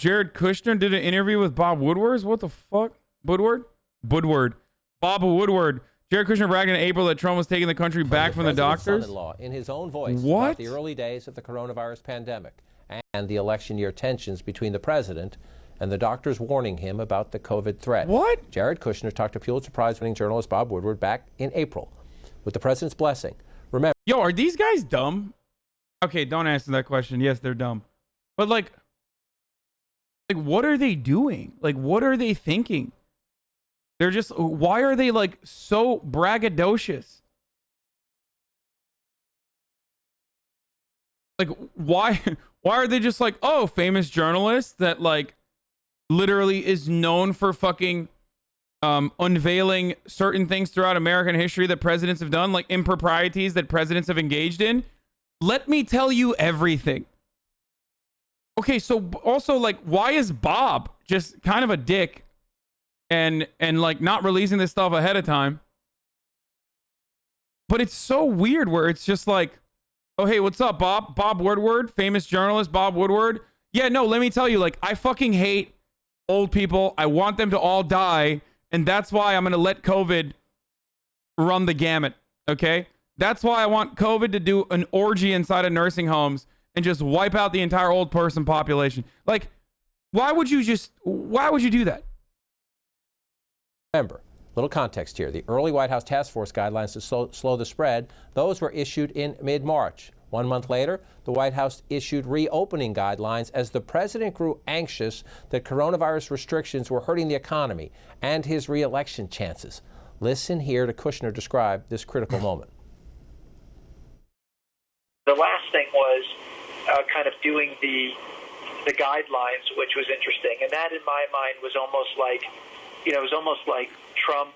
Jared Kushner did an interview with Bob Woodward. What the fuck? Woodward? Bob Woodward. Jared Kushner bragged in April that Trump was taking the country back from the doctors. Son-in-law, in his own voice, what? about the early days of the coronavirus pandemic and the election year tensions between the president and the doctors warning him about the COVID threat. What? Jared Kushner talked to Pulitzer Prize-winning journalist Bob Woodward back in April with the president's blessing. Remember, yo, are these guys dumb? Okay, don't answer that question. Yes, they're dumb. But like what are they doing? Like, what are they thinking? They're just, why are they like so braggadocious? Like, why are they just like, oh, famous journalist that like literally is known for fucking unveiling certain things throughout American history that presidents have done, like improprieties that presidents have engaged in? Let me tell you everything. Okay, so also, like, why is Bob just kind of a dick and like not releasing this stuff ahead of time? But it's so weird where it's just like, oh, hey, what's up, Bob? Bob Woodward, famous journalist Bob Woodward. Yeah, no, let me tell you, like, I fucking hate old people. I want them to all die, and that's why I'm going to let COVID run the gamut, okay? That's why I want COVID to do an orgy inside of nursing homes and just wipe out the entire old person population. Like, why would you do that? Remember, little context here. The early White House task force guidelines to slow the spread, those were issued in mid-March. 1 month later, the White House issued reopening guidelines as the president grew anxious that coronavirus restrictions were hurting the economy and his re-election chances. Listen here to Kushner describe this critical moment. The last thing was kind of doing the guidelines, which was interesting, and that in my mind was almost like, it was almost like Trump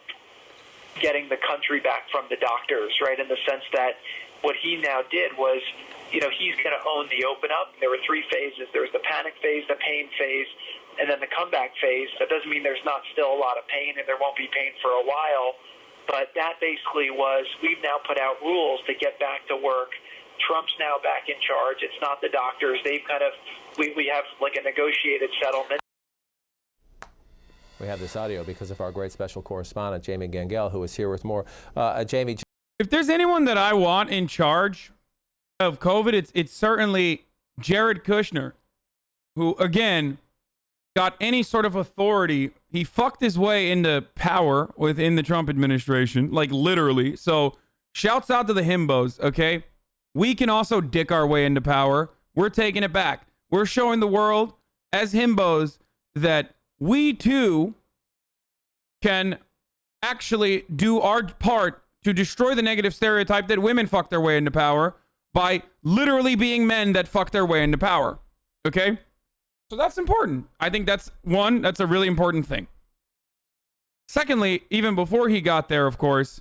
getting the country back from the doctors, right? In the sense that what he now did was, he's going to own the open up. There were three phases. There was the panic phase, the pain phase, and then the comeback phase. That doesn't mean there's not still a lot of pain, and there won't be pain for a while. But that basically was, we've now put out rules to get back to work. Trump's now back in charge. It's not the doctors. They've kind of, we have like a negotiated settlement. We have this audio because of our great special correspondent, Jamie Gangel, who is here with more. Jamie. If there's anyone that I want in charge of COVID, it's certainly Jared Kushner, who, again, got any sort of authority. He fucked his way into power within the Trump administration, like literally. So shouts out to the himbos, okay? We can also dick our way into power. We're taking it back. We're showing the world as himbos that we too can actually do our part to destroy the negative stereotype that women fuck their way into power by literally being men that fuck their way into power. Okay? So that's important. I think that's a really important thing. Secondly, even before he got there, of course,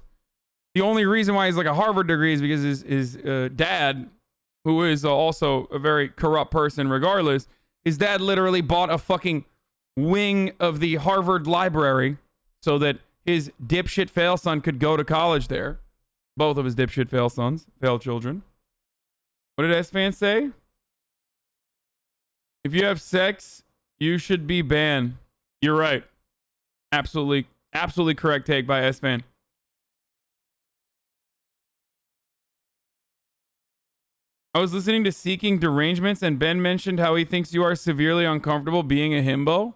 the only reason why he's like a Harvard degree is because his dad, who is also a very corrupt person regardless, his dad literally bought a fucking wing of the Harvard library so that his dipshit fail son could go to college there. Both of his dipshit fail sons, fail children. What did S-Fan say? If you have sex, you should be banned. You're right. Absolutely correct take by S-Fan. I was listening to Seeking Derangements, and Ben mentioned how he thinks you are severely uncomfortable being a himbo.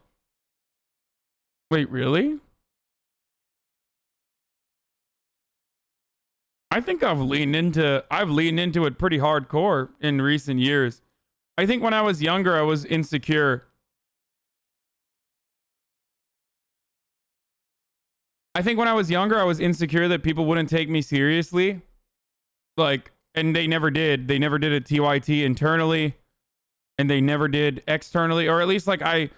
Wait, really? I think I've leaned into it pretty hardcore in recent years. I think when I was younger, I was insecure. I think when I was younger, I was insecure that people wouldn't take me seriously. Like, and they never did. They never did a TYT internally, and they never did externally, or at least like I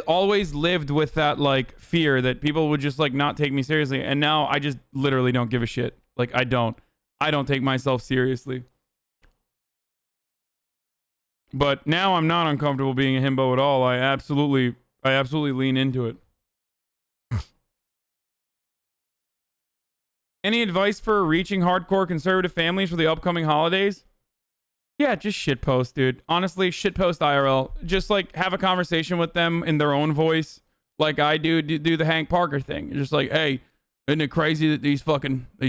always lived with that like fear that people would just like not take me seriously. And now I just literally don't give a shit. Like I don't take myself seriously. But now I'm not uncomfortable being a himbo at all. I absolutely lean into it. Any advice for reaching hardcore conservative families for the upcoming holidays? Yeah, just shitpost, dude. Honestly, shitpost IRL. Just like have a conversation with them in their own voice, like I do the Hank Parker thing. Just like, hey, isn't it crazy that these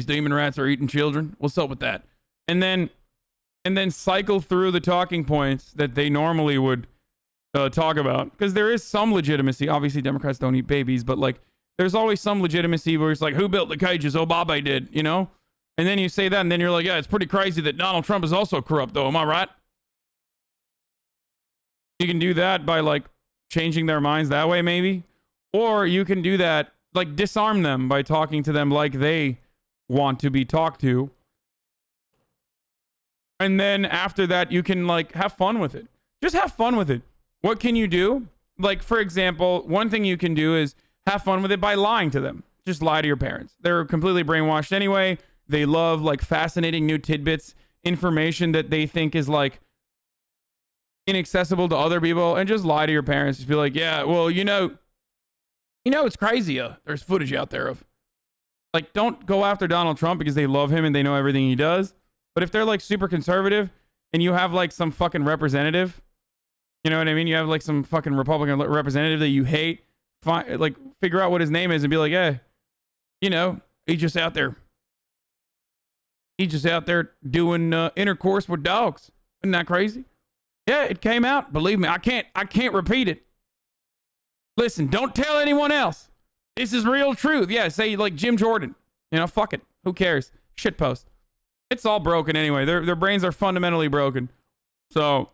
demon rats are eating children? What's up with that? And then cycle through the talking points that they normally would talk about, because there is some legitimacy. Obviously, Democrats don't eat babies, but like there's always some legitimacy where it's like, who built the cages? Obama did, you know? And then you say that, and then you're like, yeah, it's pretty crazy that Donald Trump is also corrupt, though. Am I right? You can do that by, like, changing their minds that way, maybe. Or you can do that, like, disarm them by talking to them like they want to be talked to. And then after that, you can, like, have fun with it. Just have fun with it. What can you do? Like, for example, one thing you can do is have fun with it by lying to them. Just lie to your parents. They're completely brainwashed anyway. They love like fascinating new tidbits, information that they think is like inaccessible to other people, and just lie to your parents. Just be like, yeah, well, you know, it's crazy. There's footage out there of, like, don't go after Donald Trump because they love him and they know everything he does. But if they're like super conservative and you have like some fucking representative, you know what I mean? You have like some fucking Republican representative that you hate, like figure out what his name is and be like, hey, you know, he's just out there doing intercourse with dogs. Isn't that crazy? Yeah, it came out. Believe me, I can't repeat it. Listen, don't tell anyone else. This is real truth. Yeah, say like Jim Jordan. You know, fuck it. Who cares? Shitpost. It's all broken anyway. Their brains are fundamentally broken. So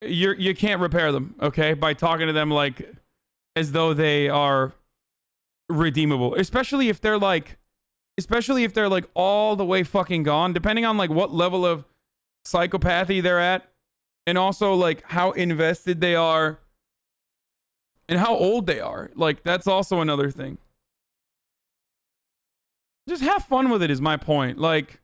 you can't repair them, okay? By talking to them like as though they are redeemable. Especially if they're like all the way fucking gone, depending on like what level of psychopathy they're at, and also like how invested they are and how old they are. Like that's also another thing. Just have fun with it is my point. Like